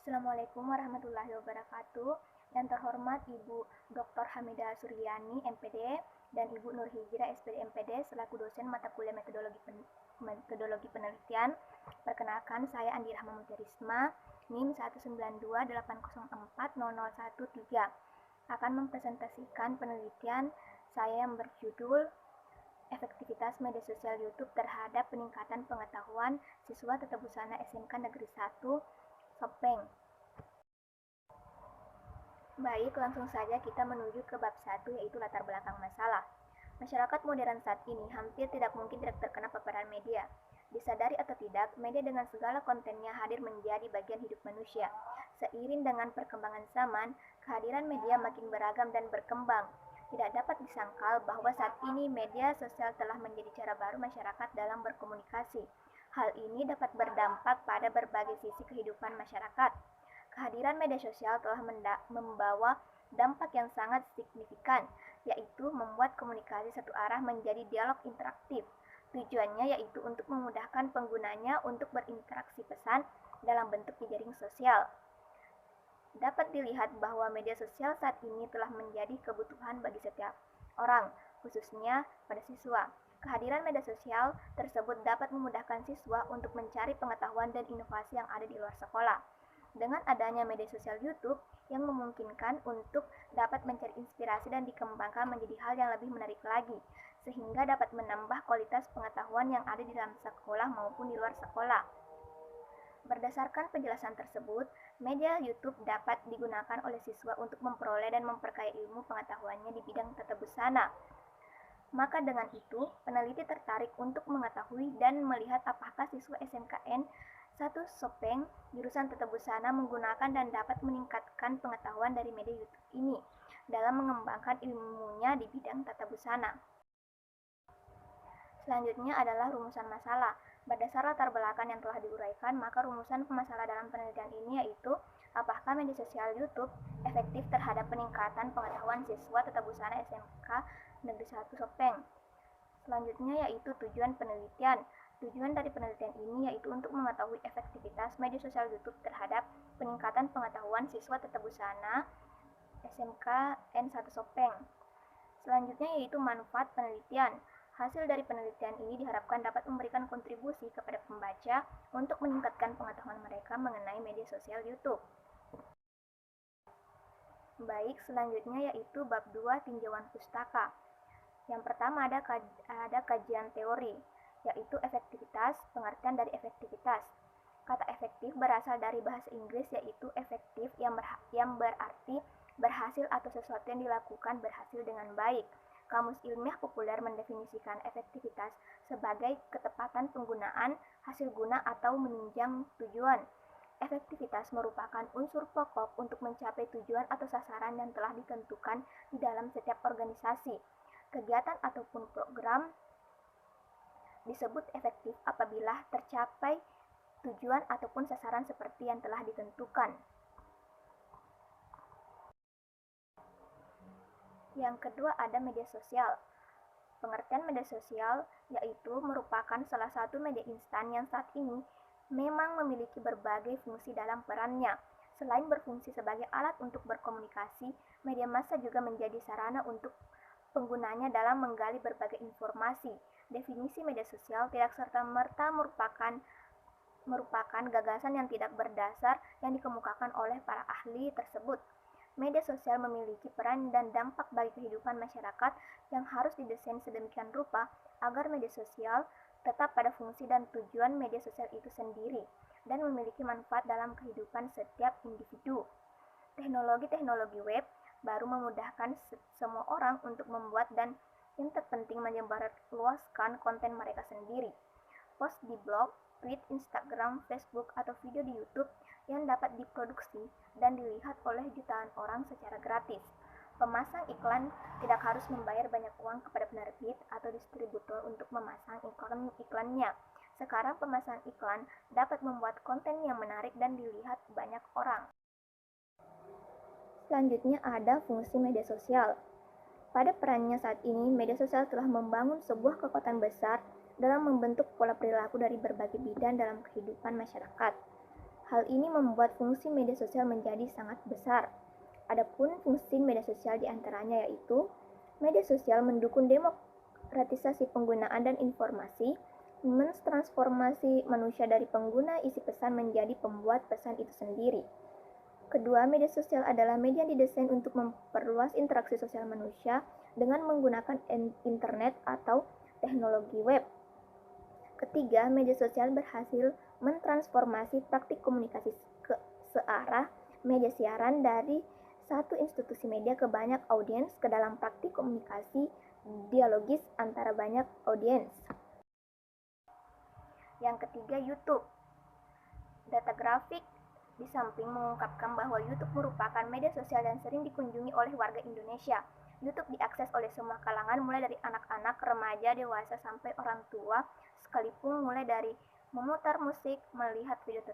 Assalamualaikum warahmatullahi wabarakatuh. Yang terhormat Ibu Dr. Hamidah Suryani, MPD, dan Ibu Nur Hijrah, SPD MPD, selaku dosen mata kuliah metodologi penelitian. Perkenalkan, saya Andi Rahma Mutiarisma, NIM 192804013, akan mempresentasikan penelitian saya yang berjudul efektivitas media sosial YouTube terhadap peningkatan pengetahuan siswa Tata Busana SMK Negeri 1 Sopeng. Baik, langsung saja kita menuju ke bab 1, yaitu latar belakang masalah. Masyarakat modern saat ini hampir tidak mungkin tidak terkena paparan media. Disadari atau tidak, media dengan segala kontennya hadir menjadi bagian hidup manusia. Seiring dengan perkembangan zaman, kehadiran media makin beragam dan berkembang. Tidak dapat disangkal bahwa saat ini media sosial telah menjadi cara baru masyarakat dalam berkomunikasi. Hal ini dapat berdampak pada berbagai sisi kehidupan masyarakat. Kehadiran media sosial telah membawa dampak yang sangat signifikan, yaitu membuat komunikasi satu arah menjadi dialog interaktif. Tujuannya yaitu untuk memudahkan penggunanya untuk berinteraksi pesan dalam bentuk jejaring sosial. Dapat dilihat bahwa media sosial saat ini telah menjadi kebutuhan bagi setiap orang, khususnya pada siswa. Kehadiran media sosial tersebut dapat memudahkan siswa untuk mencari pengetahuan dan inovasi yang ada di luar sekolah. Dengan adanya media sosial YouTube yang memungkinkan untuk dapat mencari inspirasi dan dikembangkan menjadi hal yang lebih menarik lagi, sehingga dapat menambah kualitas pengetahuan yang ada di dalam sekolah maupun di luar sekolah. Berdasarkan penjelasan tersebut, media YouTube dapat digunakan oleh siswa untuk memperoleh dan memperkaya ilmu pengetahuannya di bidang tata busana. Maka dengan itu, peneliti tertarik untuk mengetahui dan melihat apakah siswa SMKN 1 Sopeng jurusan Tata Busana menggunakan dan dapat meningkatkan pengetahuan dari media YouTube ini dalam mengembangkan ilmunya di bidang tata busana. Selanjutnya adalah rumusan masalah. Berdasar latar belakang yang telah diuraikan, maka rumusan masalah dalam penelitian ini yaitu apakah media sosial YouTube efektif terhadap peningkatan pengetahuan siswa Tata Busana SMK Negeri 1 Sopeng. Selanjutnya yaitu tujuan penelitian. Tujuan dari penelitian ini yaitu untuk mengetahui efektivitas media sosial YouTube terhadap peningkatan pengetahuan siswa Tata Busana SMK N1 Sopeng. Selanjutnya yaitu manfaat penelitian. Hasil dari penelitian ini diharapkan dapat memberikan kontribusi kepada pembaca untuk meningkatkan pengetahuan mereka mengenai media sosial YouTube. Baik, selanjutnya yaitu bab 2 tinjauan pustaka. Yang pertama ada kajian teori, yaitu efektivitas. Pengertian dari efektivitas. Kata efektif berasal dari bahasa Inggris yaitu effective yang berarti berhasil atau sesuatu yang dilakukan berhasil dengan baik. Kamus Ilmiah Populer mendefinisikan efektivitas sebagai ketepatan penggunaan, hasil guna atau menunjang tujuan. Efektivitas merupakan unsur pokok untuk mencapai tujuan atau sasaran yang telah ditentukan di dalam setiap organisasi. Kegiatan ataupun program disebut efektif apabila tercapai tujuan ataupun sasaran seperti yang telah ditentukan. Yang kedua ada media sosial. Pengertian media sosial yaitu merupakan salah satu media instan yang saat ini memang memiliki berbagai fungsi dalam perannya. Selain berfungsi sebagai alat untuk berkomunikasi, media massa juga menjadi sarana untuk penggunanya dalam menggali berbagai informasi. Definisi media sosial tidak serta-merta merupakan gagasan yang tidak berdasar yang dikemukakan oleh para ahli tersebut. Media sosial memiliki peran dan dampak bagi kehidupan masyarakat yang harus didesain sedemikian rupa agar media sosial tetap pada fungsi dan tujuan media sosial itu sendiri dan memiliki manfaat dalam kehidupan setiap individu. Teknologi web baru memudahkan semua orang untuk membuat dan yang terpenting menyebarluaskan konten mereka sendiri. Post di blog, tweet, Instagram, Facebook, atau video di YouTube yang dapat diproduksi dan dilihat oleh jutaan orang secara gratis. Pemasang iklan tidak harus membayar banyak uang kepada penerbit atau distributor untuk memasang iklannya. Sekarang pemasang iklan dapat membuat konten yang menarik dan dilihat banyak orang. Selanjutnya ada fungsi media sosial. Pada perannya saat ini, media sosial telah membangun sebuah kekuatan besar dalam membentuk pola perilaku dari berbagai bidang dalam kehidupan masyarakat. Hal ini membuat fungsi media sosial menjadi sangat besar. Adapun fungsi media sosial diantaranya yaitu media sosial mendukung demokratisasi penggunaan dan informasi, mentransformasi manusia dari pengguna isi pesan menjadi pembuat pesan itu sendiri. Kedua, media sosial adalah media yang didesain untuk memperluas interaksi sosial manusia dengan menggunakan internet atau teknologi web. Ketiga, media sosial berhasil mentransformasi praktik komunikasi ke searah media siaran dari satu institusi media ke banyak audiens ke dalam praktik komunikasi dialogis antara banyak audiens. Yang ketiga, YouTube. Data grafik di samping mengungkapkan bahwa YouTube merupakan media sosial yang sering dikunjungi oleh warga Indonesia. YouTube diakses oleh semua kalangan mulai dari anak-anak, remaja, dewasa, sampai orang tua, sekalipun mulai dari memutar musik, melihat video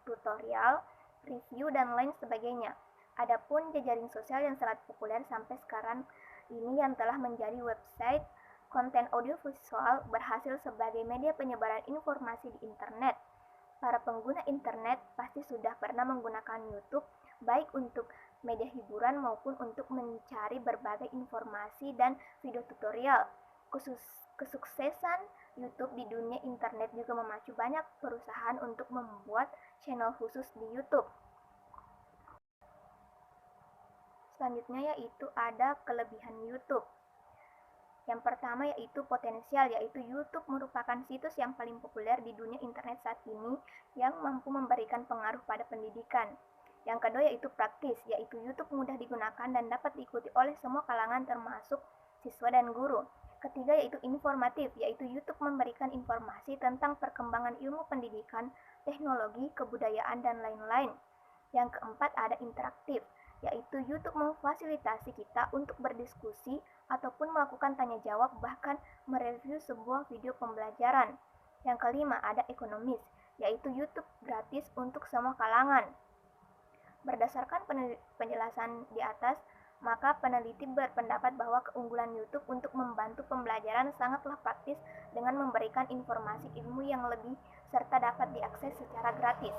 tutorial, review, dan lain sebagainya. Adapun jejaring sosial yang sangat populer sampai sekarang ini yang telah menjadi website, konten audiovisual berhasil sebagai media penyebaran informasi di internet. Para pengguna internet pasti sudah pernah menggunakan YouTube, baik untuk media hiburan maupun untuk mencari berbagai informasi dan video tutorial. Kesuksesan YouTube di dunia internet juga memacu banyak perusahaan untuk membuat channel khusus di YouTube. Selanjutnya yaitu ada kelebihan YouTube. Yang pertama yaitu potensial, yaitu YouTube merupakan situs yang paling populer di dunia internet saat ini yang mampu memberikan pengaruh pada pendidikan. Yang kedua yaitu praktis, yaitu YouTube mudah digunakan dan dapat diikuti oleh semua kalangan termasuk siswa dan guru. Ketiga yaitu informatif, yaitu YouTube memberikan informasi tentang perkembangan ilmu pendidikan, teknologi, kebudayaan, dan lain-lain. Yang keempat ada interaktif, yaitu YouTube memfasilitasi kita untuk berdiskusi ataupun melakukan tanya jawab, bahkan mereview sebuah video pembelajaran. Yang kelima ada ekonomis, yaitu YouTube gratis untuk semua kalangan. Berdasarkan penjelasan di atas, maka peneliti berpendapat bahwa keunggulan YouTube untuk membantu pembelajaran sangatlah praktis dengan memberikan informasi ilmu yang lebih serta dapat diakses secara gratis.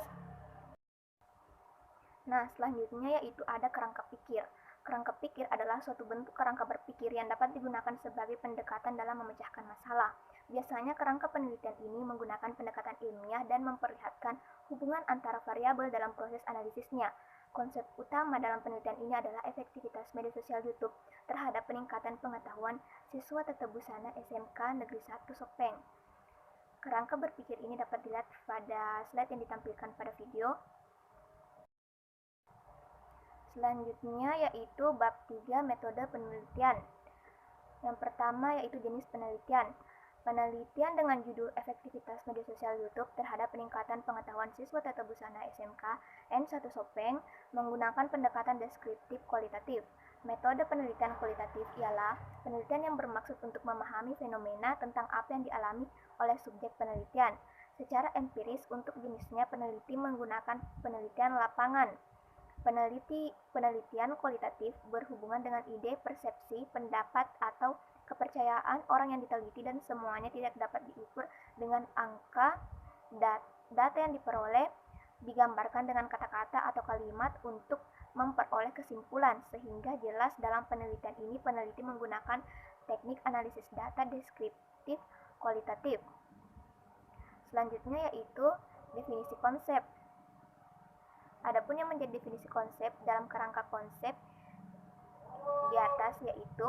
Nah, selanjutnya yaitu ada kerangka pikir. Kerangka pikir adalah suatu bentuk kerangka berpikir yang dapat digunakan sebagai pendekatan dalam memecahkan masalah. Biasanya kerangka penelitian ini menggunakan pendekatan ilmiah dan memperlihatkan hubungan antara variabel dalam proses analisisnya. Konsep utama dalam penelitian ini adalah efektivitas media sosial YouTube terhadap peningkatan pengetahuan siswa Tata Busana SMK Negeri 1 Sopeng. Kerangka berpikir ini dapat dilihat pada slide yang ditampilkan pada video. Selanjutnya yaitu bab 3 metode penelitian. Yang pertama yaitu jenis penelitian. Penelitian dengan judul efektivitas media sosial YouTube terhadap peningkatan pengetahuan siswa Tata Busana SMK N1 Sopeng menggunakan pendekatan deskriptif kualitatif. Metode penelitian kualitatif ialah penelitian yang bermaksud untuk memahami fenomena tentang apa yang dialami oleh subjek penelitian. Secara empiris untuk jenisnya peneliti menggunakan penelitian lapangan. Penelitian kualitatif berhubungan dengan ide, persepsi, pendapat, atau kepercayaan orang yang diteliti dan semuanya tidak dapat diukur dengan angka. Data yang diperoleh digambarkan dengan kata-kata atau kalimat untuk memperoleh kesimpulan, sehingga jelas dalam penelitian ini peneliti menggunakan teknik analisis data deskriptif kualitatif. Selanjutnya yaitu definisi konsep. Adapun yang menjadi definisi konsep dalam kerangka konsep di atas yaitu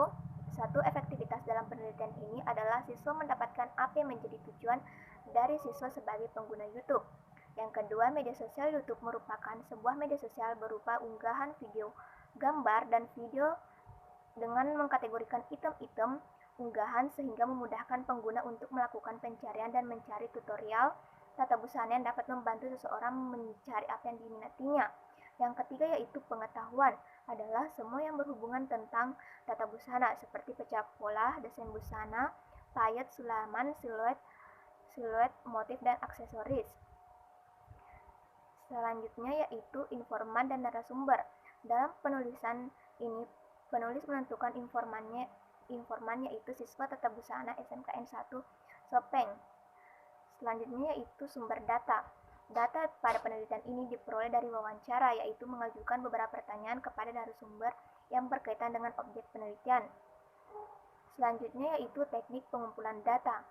satu, efektivitas dalam penelitian ini adalah siswa mendapatkan apa yang menjadi tujuan dari siswa sebagai pengguna YouTube. Yang kedua, media sosial YouTube merupakan sebuah media sosial berupa unggahan video, gambar, dan video dengan mengkategorikan item-item unggahan sehingga memudahkan pengguna untuk melakukan pencarian dan mencari tutorial tata busana yang dapat membantu seseorang mencari apa yang diminatinya. Yang ketiga yaitu pengetahuan, adalah semua yang berhubungan tentang tata busana seperti pecah pola, desain busana, payet, sulaman, siluet, motif, dan aksesoris. Selanjutnya yaitu informan dan narasumber. Dalam penulisan ini, penulis menentukan informan yaitu siswa tata busana SMK N1 Sopeng. Selanjutnya yaitu sumber data. Data pada penelitian ini diperoleh dari wawancara, yaitu mengajukan beberapa pertanyaan kepada narasumber yang berkaitan dengan objek penelitian. Selanjutnya yaitu teknik pengumpulan data.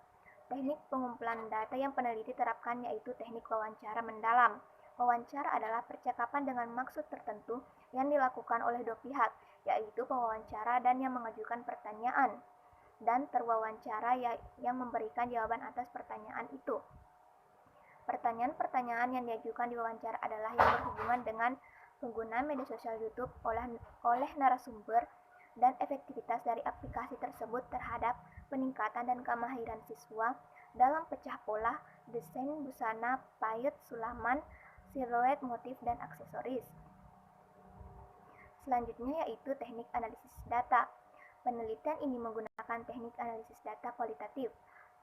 Teknik pengumpulan data yang peneliti terapkan yaitu teknik wawancara mendalam. Wawancara adalah percakapan dengan maksud tertentu yang dilakukan oleh dua pihak, yaitu pewawancara dan yang mengajukan pertanyaan, dan terwawancara yang memberikan jawaban atas pertanyaan itu. Pertanyaan-pertanyaan yang diajukan di wawancara adalah yang berhubungan dengan penggunaan media sosial YouTube oleh narasumber dan efektivitas dari aplikasi tersebut terhadap peningkatan dan kemahiran siswa dalam pecah pola, desain busana, payet, sulaman, siluet, motif, dan aksesoris. Selanjutnya yaitu teknik analisis data. Penelitian ini menggunakan teknik analisis data kualitatif.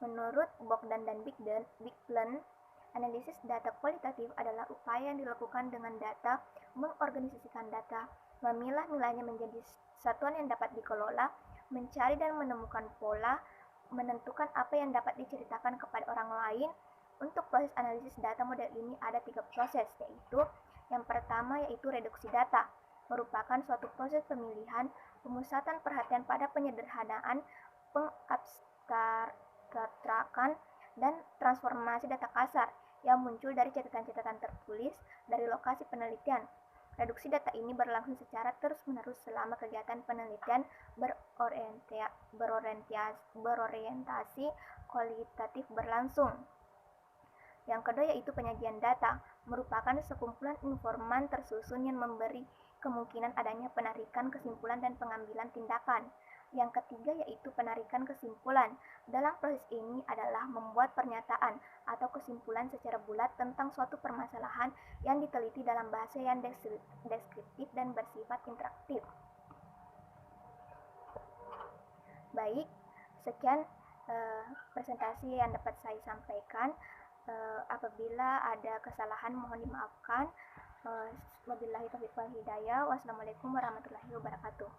Menurut Bogdan dan Biglen, analisis data kualitatif adalah upaya yang dilakukan dengan data, mengorganisasikan data, memilah-milahnya menjadi satuan yang dapat dikelola, mencari dan menemukan pola, menentukan apa yang dapat diceritakan kepada orang lain. Untuk proses analisis data model ini ada 3 proses, yaitu yang pertama yaitu reduksi data, merupakan suatu proses pemilihan, pemusatan perhatian pada penyederhanaan, pengabstrakan, dan transformasi data kasar yang muncul dari catatan-catatan tertulis dari lokasi penelitian. Reduksi data ini berlangsung secara terus-menerus selama kegiatan penelitian berorientasi kualitatif berlangsung. Yang kedua yaitu penyajian data, merupakan sekumpulan informan tersusun yang memberi kemungkinan adanya penarikan kesimpulan dan pengambilan tindakan. Yang ketiga yaitu penarikan kesimpulan. Dalam proses ini adalah membuat pernyataan atau kesimpulan secara bulat tentang suatu permasalahan yang diteliti dalam bahasa yang deskriptif dan bersifat interaktif. Baik, sekian presentasi yang dapat saya sampaikan. Apabila ada kesalahan mohon dimaafkan. Wabillahi taufiq wal hidayah. Wassalamualaikum warahmatullahi wabarakatuh.